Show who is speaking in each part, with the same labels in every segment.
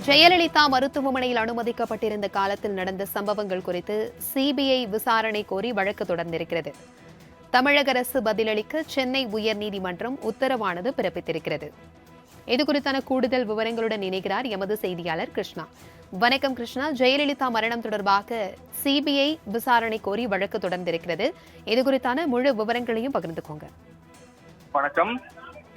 Speaker 1: ஜெயலலிதா மருத்துவமனையில் அனுமதிக்கப்பட்டிருந்த காலத்தில் நடந்த சம்பவங்கள் குறித்து சிபிஐ விசாரணை கோரி வழக்கு தொடர்ந்திருக்கிறது. தமிழக அரசு பதிலளிக்க சென்னை உயர்நீதிமன்றம் உத்தரவானது பிறப்பித்திருக்கிறது. இதுகுறித்தான கூடுதல் விவரங்களுடன் இணைகிறார் எமது செய்தியாளர் கிருஷ்ணா. வணக்கம் கிருஷ்ணா. ஜெயலலிதா மரணம் தொடர்பாக சிபிஐ விசாரணை கோரி வழக்கு தொடர்ந்திருக்கிறது. இதுகுறித்தான முழு விவரங்களையும் பகிர்ந்துக்கோங்க.
Speaker 2: வணக்கம்.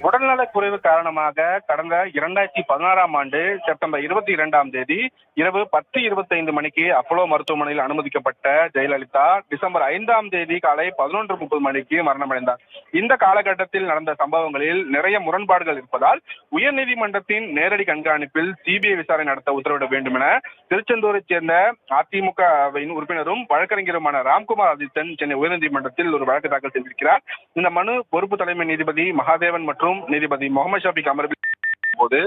Speaker 2: உடல்நலக் குறைவு காரணமாக கடந்த 2016ஆம் ஆண்டு செப்டம்பர் 22ஆம் தேதி இரவு 10:25 மணிக்கு அப்போலோ மருத்துவமனையில் அனுமதிக்கப்பட்ட ஜெயலலிதா டிசம்பர் 5ஆம் தேதி காலை 11:30 மணிக்கு மரணமடைந்தார். இந்த காலகட்டத்தில் நடந்த சம்பவங்களில் நிறைய முரண்பாடுகள் இருப்பதால் உயர்நீதிமன்றத்தின் நேரடி கண்காணிப்பில் சிபிஐ விசாரணை நடத்த உத்தரவிட வேண்டும் என திருச்செந்தூரைச் சேர்ந்த அதிமுகவின் உறுப்பினரும் வழக்கறிஞருமான ராம்குமார் ஆதித்தன் சென்னை உயர்நீதிமன்றத்தில் ஒரு வழக்கு தாக்கல் செய்திருக்கிறார். இந்த மனு பொறுப்பு தலைமை நீதிபதி மகாதேவன் மற்றும் நீதிபதி முகமது ஷாபிக் அமர்வில் போது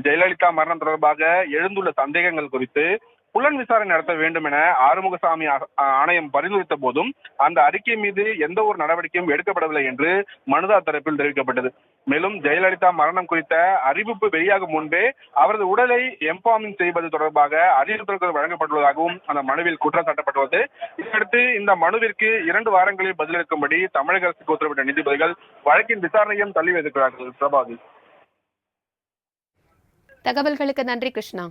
Speaker 2: ஜெயலலிதா மரணம் தொடர்பாக எழுந்துள்ள சந்தேகங்கள் குறித்து புலன் விசாரணை நடத்த வேண்டும் என ஆறுமுகசாமி ஆணையம் பரிந்துரைத்த போதும் அந்த அறிக்கை மீது எந்த ஒரு நடவடிக்கையும் எடுக்கப்படவில்லை என்று மனுதார் தரப்பில் தெரிவிக்கப்பட்டது. மேலும் ஜெயலலிதா மரணம் குறித்த அறிவிப்பு வெளியாகும் முன்பே அவரது உடலை எம்பார்மிங் செய்வது தொடர்பாக அறிவுறுத்தல்கள் வழங்கப்பட்டுள்ளதாகவும் அந்த மனுவில் குற்றம் சாட்டப்பட்டுள்ளது. இதையடுத்து இந்த மனுவிற்கு 2 வாரங்களில் பதிலளிக்கும்படி தமிழக அரசுக்கு உத்தரவிட்ட நீதிபதிகள் வழக்கின் விசாரணையும் தள்ளி வைத்திருக்கிறார்கள். பிரபாதி.
Speaker 1: தகவல்களுக்கு நன்றி கிருஷ்ணா.